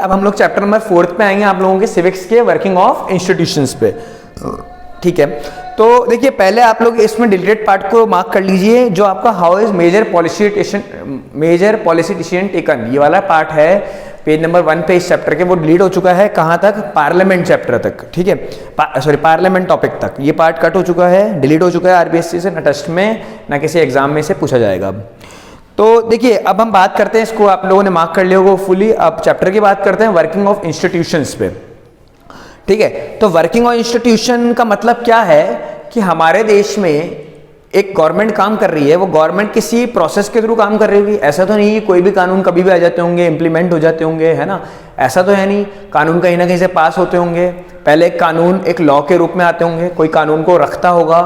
अब हम लोग चैप्टर नंबर 4 पे आएंगे, आप लोगों के सिविक्स के वर्किंग ऑफ इंस्टीट्यूशंस पे। ठीक है, तो देखिए पहले आप लोग इसमें डिलीटेड पार्ट को मार्क कर लीजिए, जो आपका how is major policy decision taken, ये वाला पार्ट है पेज नंबर 1 पे इस चैप्टर के, वो डिलीट हो चुका है कहाँ तक, पार्लियामेंट चैप्टर तक। ठीक है, सॉरी पार्लियामेंट टॉपिक तक, ये पार्ट कट हो चुका है, डिलीट हो चुका है आरबीएससी से, ना टेस्ट में ना किसी एग्जाम में से पूछा जाएगा अब। तो देखिए अब हम बात करते हैं, इसको आप लोगों ने मार्क कर लिया होगा फुली। अब चैप्टर की बात करते हैं वर्किंग ऑफ इंस्टीट्यूशंस पे। ठीक है, तो वर्किंग ऑफ इंस्टीट्यूशन का मतलब क्या है कि हमारे देश में एक गवर्नमेंट काम कर रही है, वो गवर्नमेंट किसी प्रोसेस के थ्रू काम कर रही होगी। ऐसा तो नहीं कि कोई भी कानून कभी भी आ जाते होंगे, इंप्लीमेंट हो जाते होंगे, है ना, ऐसा तो है नहीं। कानून कहीं ना कहीं से पास होते होंगे, पहले एक कानून एक लॉ के रूप में आते होंगे, कोई कानून को रखता होगा,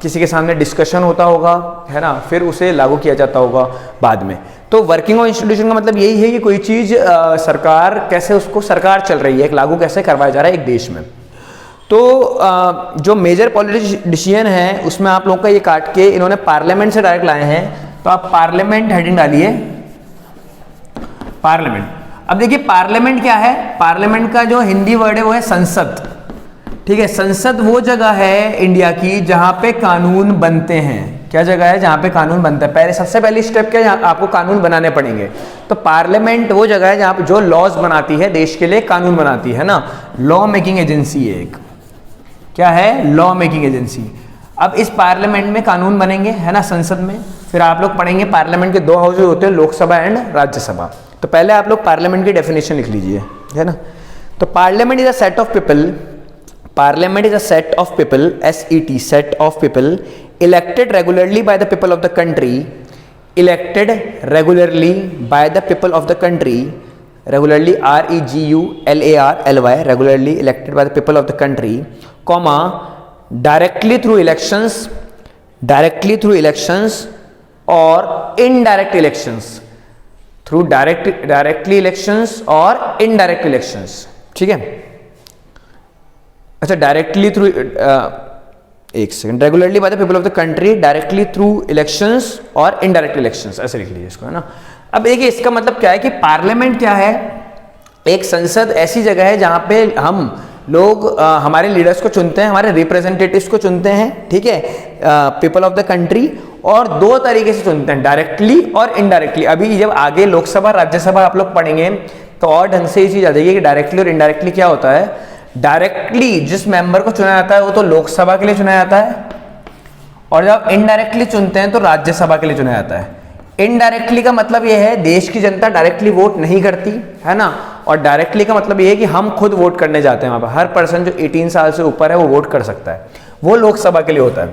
किसी के सामने डिस्कशन होता होगा, है ना, फिर उसे लागू किया जाता होगा बाद में। तो वर्किंग ऑफ इंस्टीट्यूशन का मतलब यही है कि कोई चीज़ सरकार कैसे, उसको सरकार चल रही है, एक लागू कैसे करवाया जा रहा है एक देश में। तो जो मेजर पॉलिसी डिसीजन है उसमें आप लोगों का ये काट के इन्होंने पार्लियामेंट से डायरेक्ट लाए हैं, तो आप पार्लियामेंट हेडिंग डालिए, पार्लियामेंट। अब देखिए पार्लियामेंट क्या है, पार्लियामेंट का जो हिंदी वर्ड है वो है संसद। ठीक है, संसद वो जगह है इंडिया की जहां पे कानून बनते हैं। क्या जगह है जहां पे कानून बनता है? पहले सबसे पहली स्टेप क्या है, आपको कानून बनाने पड़ेंगे। तो पार्लियामेंट वो जगह है जहां पे जो लॉज बनाती है, देश के लिए कानून बनाती है ना, लॉ मेकिंग एजेंसी है एक। क्या है? Law making agency. अब इस पार्लियामेंट में कानून बनेंगे, है ना, संसद में। फिर आप लोग पढ़ेंगे पार्लियामेंट के दो हाउसेज होते हैं, लोकसभा एंड राज्यसभा। तो पहले आप लोग पार्लियामेंट की डेफिनेशन लिख लीजिए, है ना। तो parliament is a set of people, Parliament is a set of people, SET, set of people elected regularly by the people of the country, elected regularly by the people of the country, regularly REGULARLY, regularly elected by the people of the country, comma, directly through elections or indirect elections, through directly elections or indirect elections। ठीक है, अच्छा, directly through, एक second, regularly by the people of the country, directly through elections और indirect elections, ऐसे लिख लीजिए इसको, है ना। अब देखिए इसका मतलब क्या है कि पार्लियामेंट क्या है, एक संसद ऐसी जगह है जहां पे हम लोग हमारे लीडर्स को चुनते हैं, हमारे रिप्रेजेंटेटिव्स को चुनते हैं। ठीक है, पीपल ऑफ द कंट्री, और दो तरीके से चुनते हैं, डायरेक्टली और इनडायरेक्टली। अभी जब आगे लोकसभा राज्यसभा आप लोग पढ़ेंगे तो और ढंग से ये चीज आ जाएगी कि डायरेक्टली और इनडायरेक्टली क्या होता है। डायरेक्टली जिस मेंबर को चुना जाता है वो तो लोकसभा के लिए चुना जाता है, और जब इनडायरेक्टली चुनते हैं तो राज्यसभा के लिए चुना जाता है। इनडायरेक्टली का मतलब ये है देश की जनता डायरेक्टली वोट नहीं करती, है ना, और डायरेक्टली का मतलब ये है कि हम खुद वोट करने जाते हैं। वहां पर हर पर्सन जो 18 साल से ऊपर है वो वोट कर सकता है, वो लोकसभा के लिए होता है।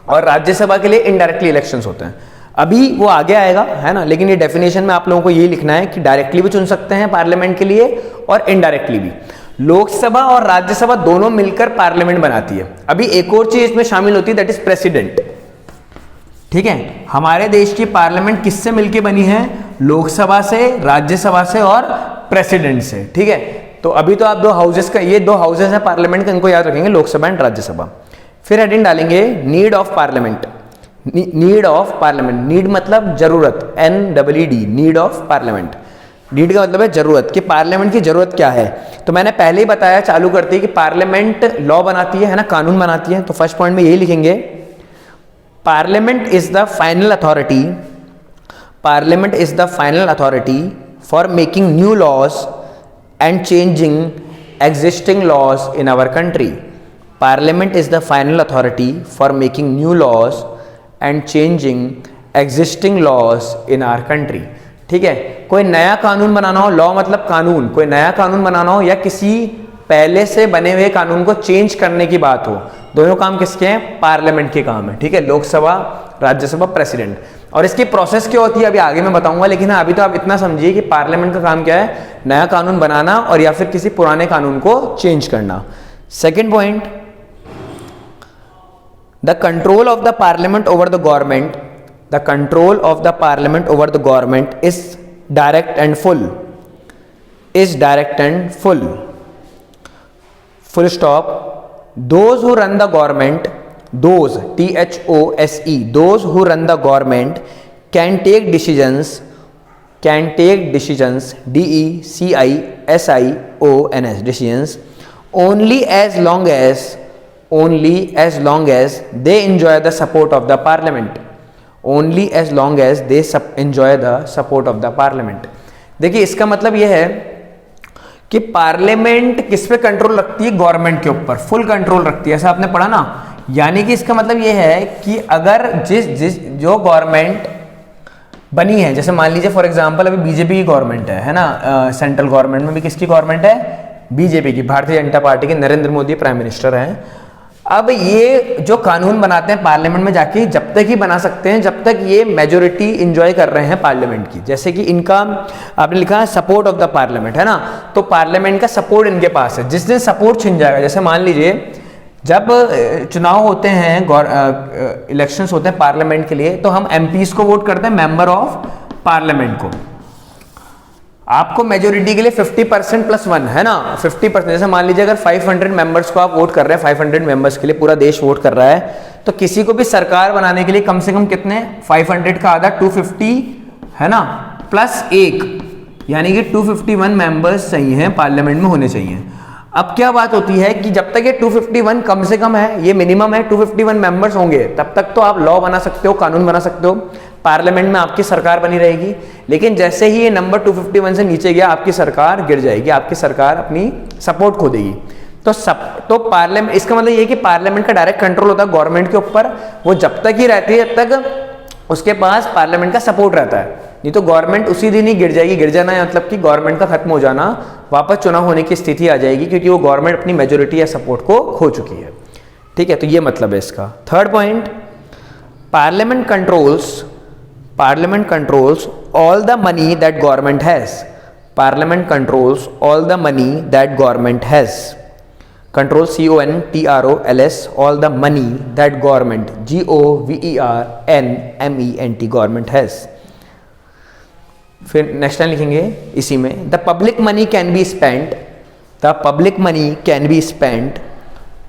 और राज्यसभा के लिए इनडायरेक्टली इलेक्शंस होते हैं। अभी वो आगे आएगा, है ना, लेकिन ये डेफिनेशन में आप लोगों को यही लिखना है कि डायरेक्टली भी चुन सकते हैं पार्लियामेंट के लिए और इनडायरेक्टली भी। लोकसभा और राज्यसभा दोनों मिलकर पार्लियामेंट बनाती है। अभी एक और चीज इसमें शामिल होती है, दैट इज प्रेसिडेंट। ठीक है, हमारे देश की पार्लियामेंट किससे मिलकर बनी है? लोकसभा से, राज्यसभा से और प्रेसिडेंट से। ठीक है, तो अभी तो आप दो हाउसेस का, ये दो हाउसेस हैं पार्लियामेंट के, इनको याद रखेंगे, लोकसभा एंड राज्यसभा। फिर हेडिंग डालेंगे need of parliament. Need of parliament, need मतलब जरूरत, NEED, need of parliament. Need का मतलब है जरूरत, कि पार्लियामेंट की जरूरत क्या है। तो मैंने पहले ही बताया चालू करते कि पार्लियामेंट लॉ बनाती है ना, कानून बनाती है। तो फर्स्ट पॉइंट में यही लिखेंगे, parliament is the final authority, parliament is the final authority for making new laws and changing existing laws in our country. Parliament is the final authority for making new laws and changing existing laws in our country. ठीक है, कोई नया कानून बनाना हो, law मतलब कानून, कोई नया कानून बनाना हो या किसी पहले से बने हुए कानून को चेंज करने की बात हो, दोनों काम किसके हैं? पार्लियामेंट के काम है। ठीक है, लोकसभा, राज्यसभा, प्रेसिडेंट। और इसकी प्रोसेस क्या होती है अभी आगे मैं बताऊंगा, लेकिन हाँ अभी तो आप इतना समझिए कि पार्लियामेंट का काम क्या है? नया कानून बनाना और या फिर किसी पुराने कानून को चेंज करना। Second point, the control of the parliament over the government, the control of the parliament over the government is direct and full, is direct and full, full stop. Those who run the government, those, THOSE, those who run the government can take decisions can take decisions DECISIONS decisions only as long as they enjoy the support of the parliament, only as long as they enjoy the support of the parliament। देखिए इसका मतलब यह है कि parliament किस पे control रखती है, गवर्नमेंट के ऊपर फुल कंट्रोल रखती है, ऐसा आपने पढ़ा ना। यानी कि इसका मतलब यह है कि अगर जो गवर्नमेंट बनी है, जैसे मान लीजिए फॉर एग्जांपल अभी बीजेपी की गवर्नमेंट है ना, सेंट्रल गवर्नमेंट में भी किसकी गवर्नमेंट है, बीजेपी की, भारतीय जनता पार्टी के नरेंद्र मोदी प्राइम मिनिस्टर हैं। अब ये जो कानून बनाते हैं पार्लियामेंट में जाके जब तक ही बना सकते हैं जब तक ये मेजोरिटी इंजॉय कर रहे हैं पार्लियामेंट की। जैसे कि इनका आपने लिखा है सपोर्ट ऑफ द पार्लियामेंट, है ना, तो पार्लियामेंट का सपोर्ट इनके पास है। जिस दिन सपोर्ट छिन जाएगा, जैसे मान लीजिए जब चुनाव होते हैं, इलेक्शंस होते हैं पार्लियामेंट के लिए, तो हम एमपीज को वोट करते हैं, मेंबर ऑफ पार्लियामेंट को। आपको मेजोरिटी के लिए 50% + 1 है ना, 50%। जैसे मान लीजिए अगर 500 मेंबर्स को आप वोट कर रहे हैं, 500 मेंबर्स के लिए पूरा देश वोट कर रहा है, तो किसी को भी सरकार बनाने के लिए कम से कम कितने, 500 का आधा 250 है ना, +1, यानी कि 251 मेंबर्स चाहिए हैं पार्लियामेंट में होने चाहिए। अब क्या बात होती है कि जब तक ये 251 कम से कम है, ये मिनिमम है, 251 मेंबर्स होंगे, तब तक तो आप लॉ बना सकते हो, कानून बना सकते हो, पार्लियामेंट में आपकी सरकार बनी रहेगी। लेकिन जैसे ही ये नंबर 251 से नीचे गया, आपकी सरकार गिर जाएगी, आपकी सरकार अपनी सपोर्ट खो देगी। तो पार्लियामेंट, इसका मतलब ये कि पार्लियामेंट का डायरेक्ट कंट्रोल होता है गवर्नमेंट के ऊपर, वो जब तक ही रहती है जब तक उसके पास पार्लियामेंट का सपोर्ट रहता है, नहीं तो गवर्नमेंट उसी दिन ही गिर जाएगी। गिर जाना है मतलब कि गवर्नमेंट का खत्म हो जाना, वापस चुनाव होने की स्थिति आ जाएगी, क्योंकि वो गवर्नमेंट अपनी मेजोरिटी या सपोर्ट को खो चुकी है। ठीक है, तो ये मतलब है इसका। Third point, parliament controls all the money that government has. Parliament controls all the money that government has. Control CONTROLS all the money that government GOVERNMENT government has. फिर नेक्स्ट लाइन लिखेंगे इसी में, the public money can be spent, the public money can be spent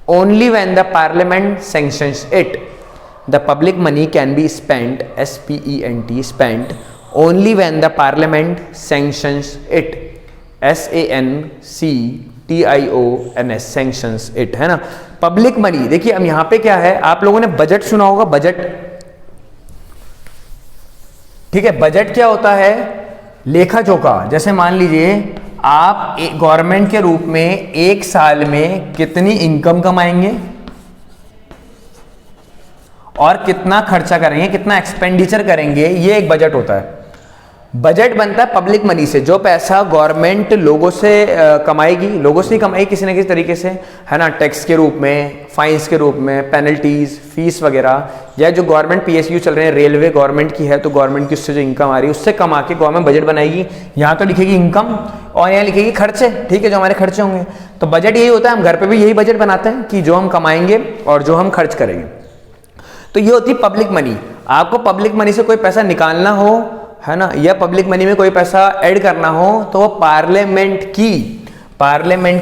only when the parliament sanctions it. The public money can be spent SPENT spent only when the parliament sanctions it SANCTIONS sanctions it, है ना। Public money, देखिए अब यहां पे क्या है, आप लोगों ने बजट सुना होगा, बजट, ठीक है। बजट क्या होता है, लेखा जोखा। जैसे मान लीजिए आप गवर्नमेंट के रूप में एक साल में कितनी इनकम कमाएंगे और कितना खर्चा करेंगे, कितना एक्सपेंडिचर करेंगे, ये एक बजट होता है। बजट बनता है पब्लिक मनी से, जो पैसा गवर्नमेंट लोगों से कमाएगी, लोगों से ही कमाएगी किसी न किसी तरीके से, है ना, टैक्स के रूप में, फाइन्स के रूप में, पेनल्टीज, फीस वगैरह, या जो गवर्नमेंट PSU चल रहे हैं, रेलवे गवर्नमेंट की है तो गवर्नमेंट की उससे जो इनकम आ रही है उससे कमा के गवर्नमेंट बजट बनाएगी। यहाँ तो लिखेगी इनकम और यहाँ लिखेगी खर्चे, ठीक है, जो हमारे खर्चे होंगे। तो बजट यही होता है, हम घर पर भी यही बजट बनाते हैं कि जो हम कमाएंगे और जो हम खर्च करेंगे। तो ये होती है पब्लिक मनी। आपको पब्लिक मनी से कोई पैसा निकालना हो, है ना, या पब्लिक मनी में कोई पैसा ऐड करना हो, तो वो पार्लियामेंट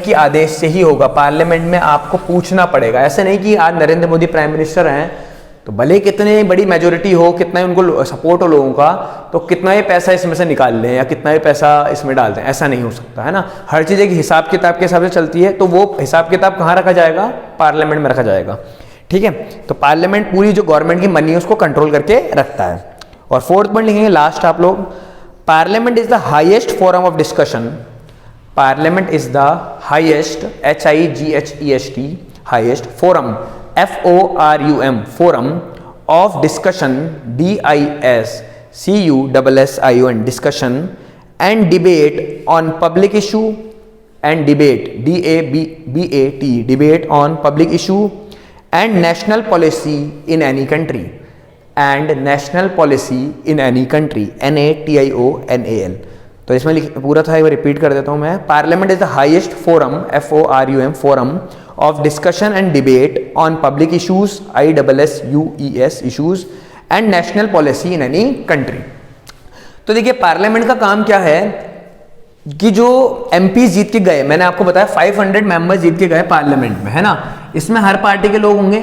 की आदेश से ही होगा। पार्लियामेंट में आपको पूछना पड़ेगा। ऐसे नहीं कि आज नरेंद्र मोदी प्राइम मिनिस्टर हैं तो भले कितने बड़ी मेजोरिटी हो, कितना ही उनको सपोर्ट हो लोगों का, तो कितना ही पैसा इसमें से निकाल लें या कितना ही पैसा इसमें डाल दें, ऐसा नहीं हो सकता, है ना। हर चीज़ एक हिसाब किताब के हिसाब से चलती है, तो वो हिसाब किताब कहाँ रखा जाएगा, पार्लियामेंट में रखा जाएगा। ठीक है, तो पार्लियामेंट पूरी जो गवर्नमेंट की मनी है उसको कंट्रोल करके रखता है। और फोर्थ पॉइंट लिखेंगे लास्ट आप लोग, parliament is the highest forum of discussion. Parliament is the highest, HIGHEST, highest forum, FORUM, forum of discussion, DISCUSSION, discussion and debate on public issue, and debate, DABAT, debate on public issue and national policy in any country, and national policy in any country, NATIONAL। तो इसमें पूरा था, एक बार repeat कर देता हूं मैं। Parliament is the highest forum, FORUM, forum of discussion and debate on public issues, ISSUES issues and national policy in any country. तो देखिए पार्लियामेंट का काम क्या है कि जो MP जीत के गए, मैंने आपको बताया 500 मेंबर्स जीत के गए पार्लियामेंट में, है ना। इसमें हर पार्टी के लोग होंगे,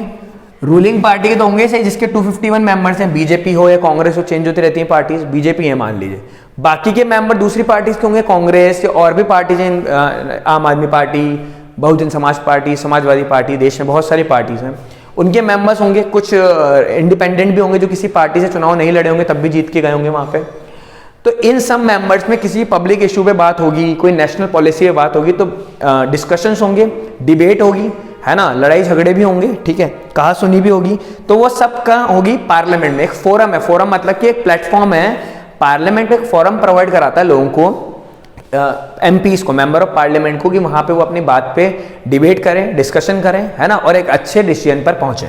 रूलिंग पार्टी के तो होंगे सही, जिसके 251 मेंबर्स हैं, बीजेपी हो या कांग्रेस हो, चेंज होती रहती हैं पार्टीज, बीजेपी है मान लीजिए। बाकी के मेंबर दूसरी पार्टीज के होंगे, कांग्रेस या और भी पार्टीज हैं, आम आदमी party, Bahujan Samaj party, Samajwadi party, देश में बहुत सारी पार्टीज हैं, उनके मेंबर्स होंगे। कुछ इंडिपेंडेंट भी होंगे जो किसी पार्टी से चुनाव नहीं लड़े होंगे तब भी जीत के गए होंगे वहां पे। तो इन सब मेंबर्स में किसी पब्लिक इशू पे बात होगी, कोई नेशनल पॉलिसी पे बात होगी, तो डिस्कशंस होंगे, डिबेट होगी, है ना, लड़ाई झगड़े भी होंगे, ठीक है, कहा सुनी भी होगी। तो वो सब का होगी पार्लियामेंट में। एक फोरम है, फोरम मतलब कि एक प्लेटफॉर्म है, पार्लियामेंट एक फोरम प्रोवाइड कराता है लोगों को, एमपीज को, मेंबर ऑफ पार्लियामेंट को, कि वहां पे वो अपनी बात पे डिबेट करें, डिस्कशन करें, है ना, और एक अच्छे डिसीजन पर पहुंचे।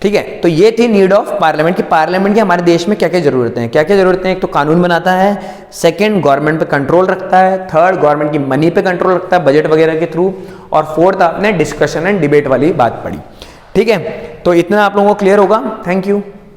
ठीक है, तो ये थी नीड ऑफ पार्लियामेंट की पार्लियामेंट की हमारे देश में क्या क्या जरूरतें हैं, क्या क्या जरूरतें हैं। एक तो कानून बनाता है, सेकंड गवर्नमेंट पे कंट्रोल रखता है, थर्ड गवर्नमेंट की मनी पे कंट्रोल रखता है बजट वगैरह के थ्रू, और फोर्थ आपने डिस्कशन एंड डिबेट वाली बात पढ़ी। ठीक है, तो इतना आप लोगों को क्लियर होगा। Thank you.